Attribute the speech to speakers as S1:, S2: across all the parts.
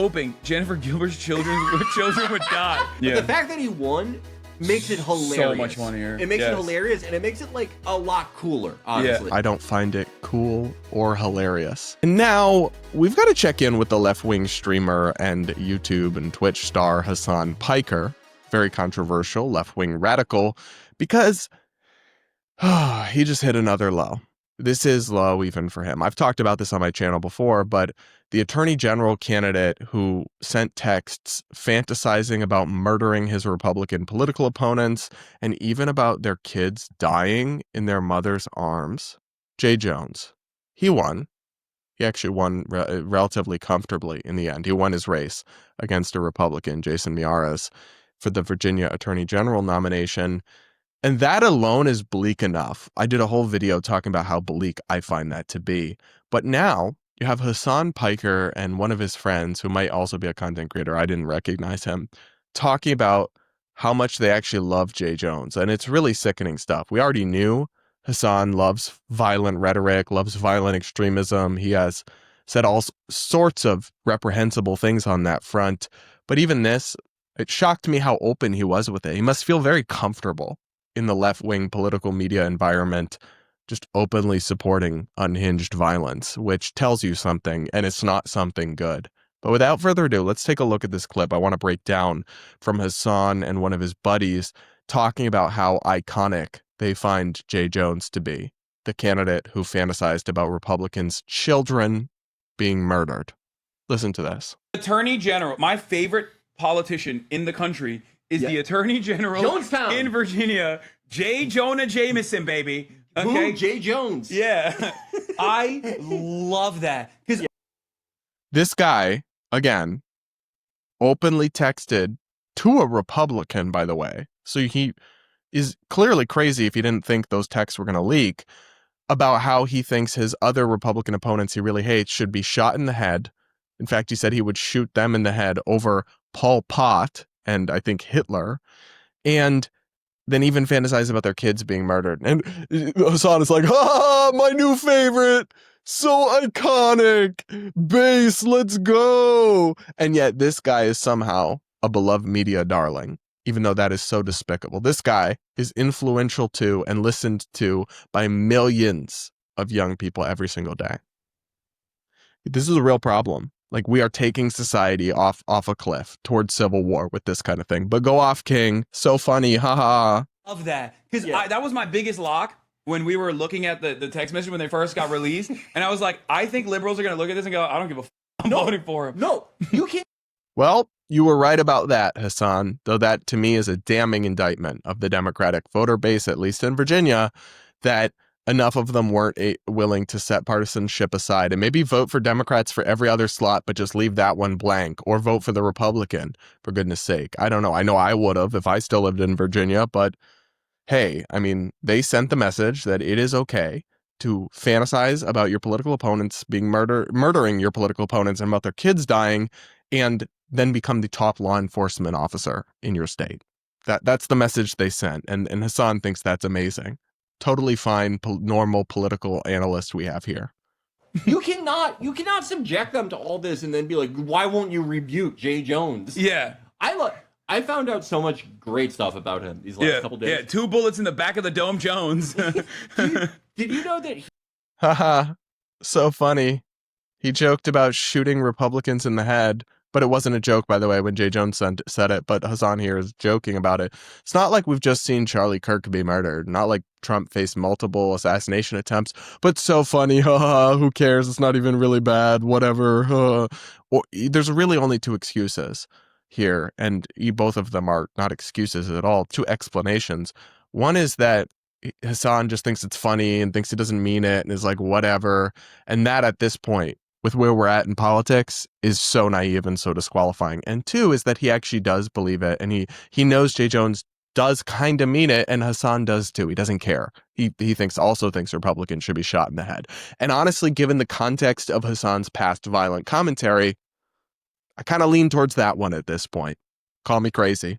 S1: hoping Jennifer Gilbert's children would die.
S2: But the fact that he won makes it hilarious.
S1: So much funnier.
S2: It makes it hilarious, and it makes it like a lot cooler, honestly.
S3: I don't find it cool or hilarious. And now we've got to check in with the left-wing streamer and YouTube and Twitch star Hasan Piker, very controversial left-wing radical, because he just hit another low. This is low even for him. I've talked about this on my channel before, but the attorney general candidate who sent texts fantasizing about murdering his Republican political opponents and even about their kids dying in their mother's arms, Jay Jones, he won. He actually won relatively comfortably in the end. He won his race against a Republican, Jason Miyares, for the Virginia attorney general nomination. And that alone is bleak enough. I did a whole video talking about how bleak I find that to be. But now you have Hasan Piker and one of his friends, who might also be a content creator, I didn't recognize him, talking about how much they actually love Jay Jones. And it's really sickening stuff. We already knew Hasan loves violent rhetoric, loves violent extremism. He has said all sorts of reprehensible things on that front. But even this, it shocked me how open he was with it. He must feel very comfortable in the left-wing political media environment, just openly supporting unhinged violence, which tells you something, and it's not something good. But without further ado, let's take a look at this clip. I want to break down from Hasan and one of his buddies talking about how iconic they find Jay Jones to be, the candidate who fantasized about Republicans' children being murdered. Listen to this.
S1: Attorney General, my favorite politician in the country is the Attorney General
S2: Jonestown.
S1: in Virginia, J. Jonah Jameson, baby. Okay,
S2: Who? Jay Jones.
S1: Yeah, I love that because
S3: this guy, again, openly texted to a Republican, by the way. So he is clearly crazy if he didn't think those texts were going to leak, about how he thinks his other Republican opponents he really hates should be shot in the head. In fact, he said he would shoot them in the head over Pol Pot and I think Hitler, and then even fantasize about their kids being murdered. And Hasan is like, my new favorite, so iconic, base, let's go. And yet this guy is somehow a beloved media darling, even though that is so despicable. This guy is influential to and listened to by millions of young people every single day. This is a real problem. Like, we are taking society off a cliff towards civil war with this kind of thing. But go off, King. So funny. Haha.
S1: Love that. Because that was my biggest lock when we were looking at the text message when they first got released. And I was like, I think liberals are going to look at this and go, I don't give a f***. I'm voting for him.
S2: No, you can't.
S3: Well, you were right about that, Hasan, though that to me is a damning indictment of the Democratic voter base, at least in Virginia, that enough of them weren't willing to set partisanship aside and maybe vote for Democrats for every other slot, but just leave that one blank, or vote for the Republican, for goodness sake. I don't know. I know I would have if I still lived in Virginia, but hey, I mean, they sent the message that it is okay to fantasize about your political opponents being murdering your political opponents and about their kids dying, and then become the top law enforcement officer in your state. That's the message they sent. And Hasan thinks that's amazing. Totally fine, normal political analyst we have here.
S2: You cannot subject them to all this and then be like, why won't you rebuke Jay Jones?
S1: Yeah.
S2: I found out so much great stuff about him these last couple days.
S1: Yeah, 2 bullets in the back of the dome, Jones.
S2: Did you know that?
S3: Haha, so funny. He joked about shooting Republicans in the head, but it wasn't a joke, by the way, when Jay Jones said it, but Hasan here is joking about it. It's not like we've just seen Charlie Kirk be murdered, not like Trump faced multiple assassination attempts, but so funny, haha, who cares, it's not even really bad, whatever. Well, there's really only 2 excuses here, and both of them are not excuses at all, 2 explanations. One is that Hasan just thinks it's funny and thinks he doesn't mean it and is like, whatever, and that at this point, with where we're at in politics, is so naive and so disqualifying. And 2 is that he actually does believe it, and he knows Jay Jones does kind of mean it, and Hasan does too. He doesn't care. He also thinks Republicans should be shot in the head. And honestly, given the context of Hasan's past violent commentary, I kind of lean towards that one at this point. Call me crazy.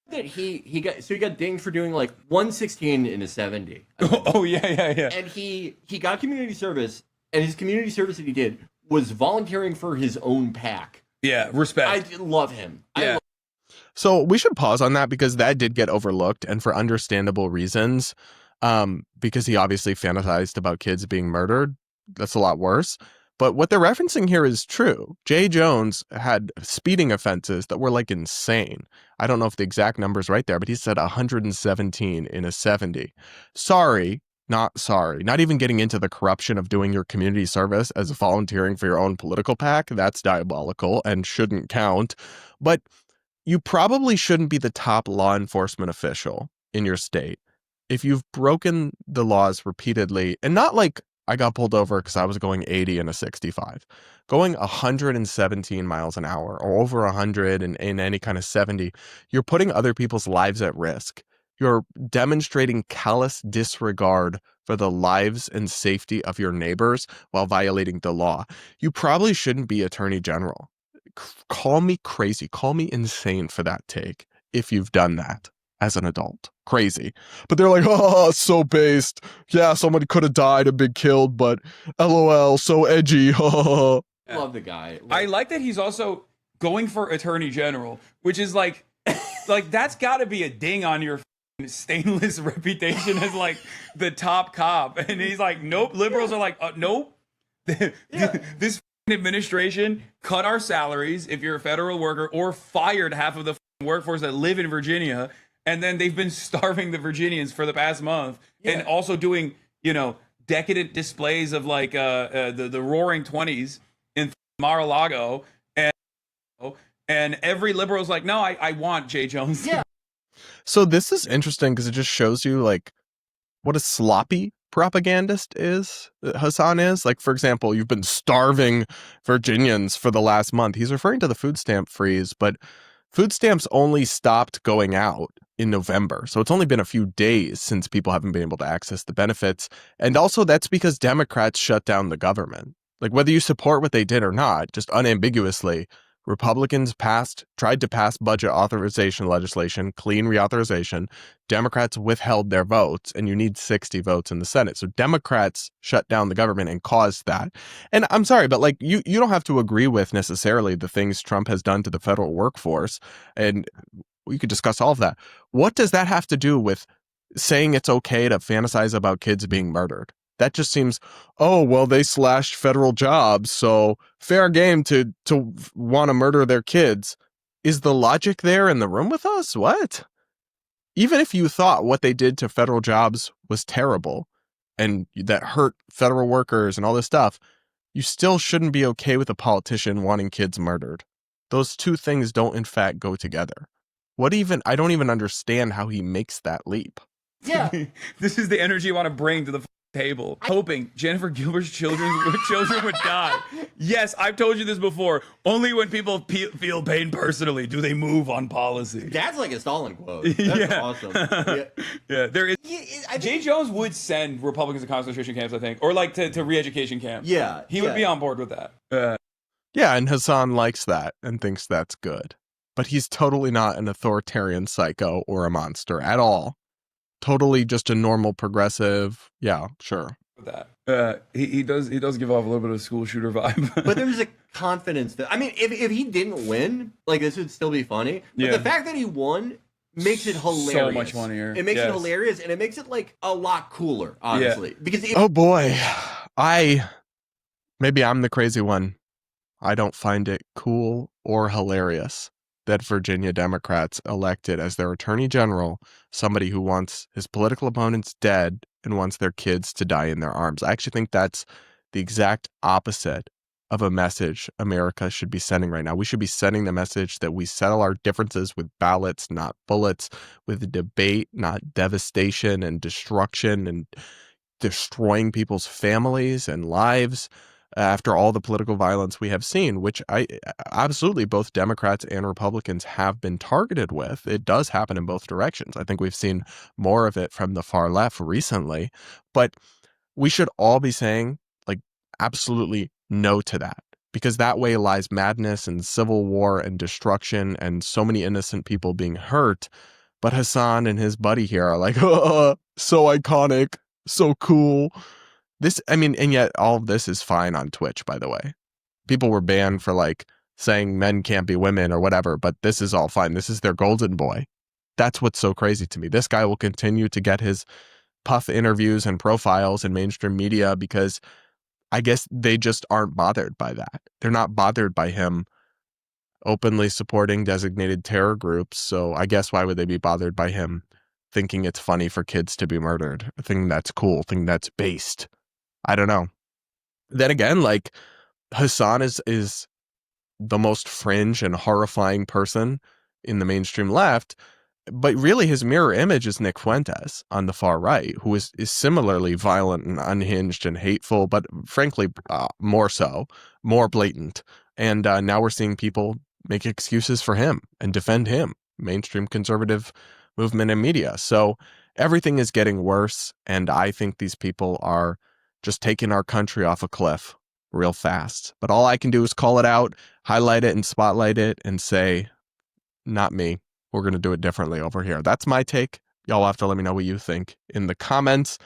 S2: That he got dinged for doing like 116 in a 70.
S1: Oh yeah.
S2: And he got community service, and his community service that he did was volunteering for his own PAC.
S1: Yeah, respect.
S2: I love him.
S1: Yeah.
S3: So we should pause on that because that did get overlooked, and for understandable reasons. Because he obviously fantasized about kids being murdered. That's a lot worse. But what they're referencing here is true. Jay Jones had speeding offenses that were like insane. I don't know if the exact number's right there, but he said 117 in a 70. Sorry, not sorry. Not even getting into the corruption of doing your community service as volunteering for your own political PAC. That's diabolical and shouldn't count. But you probably shouldn't be the top law enforcement official in your state if you've broken the laws repeatedly, and not like I got pulled over because I was going 80 in a 65, going 117 miles an hour or over 100 in any kind of 70, you're putting other people's lives at risk. You're demonstrating callous disregard for the lives and safety of your neighbors while violating the law. You probably shouldn't be attorney general. Call me crazy, call me insane for that take if you've done that as an adult. Crazy. But they're like, oh, so based. Yeah, somebody could have died and been killed, but LOL, so edgy.
S2: Love the guy.
S1: I like that he's also going for attorney general, which is like that's got to be a ding on your stainless reputation as like the top cop. And he's like, nope. Liberals are like, nope. This administration cut our salaries if you're a federal worker, or fired half of the workforce that live in Virginia. And then they've been starving the Virginians for the past month, and also doing, decadent displays of like the Roaring 20s in Mar-a-Lago, and every liberal's like, no, I want Jay Jones.
S2: Yeah.
S3: So this is interesting because it just shows you like what a sloppy propagandist Hasan is. Like, for example, you've been starving Virginians for the last month. He's referring to the food stamp freeze, but food stamps only stopped going out in November. So it's only been a few days since people haven't been able to access the benefits. And also that's because Democrats shut down the government. Like, whether you support what they did or not, just unambiguously, Republicans tried to pass budget authorization legislation, clean reauthorization. Democrats withheld their votes, and you need 60 votes in the Senate. So Democrats shut down the government and caused that. And I'm sorry, but like you don't have to agree with necessarily the things Trump has done to the federal workforce, and we could discuss all of that. What does that have to do with saying it's okay to fantasize about kids being murdered? That just seems, oh, well, they slashed federal jobs, so fair game to want to murder their kids. Is the logic there in the room with us? What? Even if you thought what they did to federal jobs was terrible and that hurt federal workers and all this stuff, you still shouldn't be okay with a politician wanting kids murdered. Those two things don't, in fact, go together. I don't even understand how he makes that leap.
S2: Yeah.
S1: This is the energy you want to bring to the table, hoping Jennifer Gilbert's children would die. Yes, I've told you this before. Only when people feel pain personally do they move on policy.
S2: That's like a Stalin quote. That's awesome.
S1: Yeah, there is. Jay Jones would send Republicans to concentration camps, I think, or like to re-education camps.
S2: Yeah,
S1: he would be on board with that.
S3: Yeah, and Hasan likes that and thinks that's good. But he's totally not an authoritarian psycho or a monster at all. Totally just a normal progressive. Yeah, sure.
S1: That he does give off a little bit of school shooter vibe.
S2: But there's a confidence that, I mean, if he didn't win, like, this would still be funny. But the fact that he won makes it hilarious.
S1: So much funnier.
S2: It makes it hilarious, and it makes it like a lot cooler, honestly.
S1: Yeah.
S2: Because
S3: oh boy, maybe I'm the crazy one. I don't find it cool or hilarious that Virginia Democrats elected as their attorney general somebody who wants his political opponents dead and wants their kids to die in their arms. I actually think that's the exact opposite of a message America should be sending right now. We should be sending the message that we settle our differences with ballots, not bullets, with debate, not devastation and destruction and destroying people's families and lives. After all the political violence we have seen, which absolutely both Democrats and Republicans have been targeted with. It does happen in both directions. I think we've seen more of it from the far left recently, but we should all be saying like absolutely no to that, because that way lies madness and civil war and destruction and so many innocent people being hurt. But Hasan and his buddy here are like, oh, so iconic, so cool. And yet all of this is fine on Twitch, by the way. People were banned for like saying men can't be women or whatever, but this is all fine. This is their golden boy. That's what's so crazy to me. This guy will continue to get his puff interviews and profiles in mainstream media because I guess they just aren't bothered by that. They're not bothered by him openly supporting designated terror groups. So I guess why would they be bothered by him thinking it's funny for kids to be murdered? A thing that's cool, thing that's based. I don't know. Then again, like Hasan is the most fringe and horrifying person in the mainstream left. But really, his mirror image is Nick Fuentes on the far right, who is similarly violent and unhinged and hateful, but frankly, more so, more blatant. And now we're seeing people make excuses for him and defend him, mainstream conservative movement and media. So everything is getting worse. And I think these people are just taking our country off a cliff real fast. But all I can do is call it out, highlight it and spotlight it and say, not me. We're going to do it differently over here. That's my take. Y'all have to let me know what you think in the comments.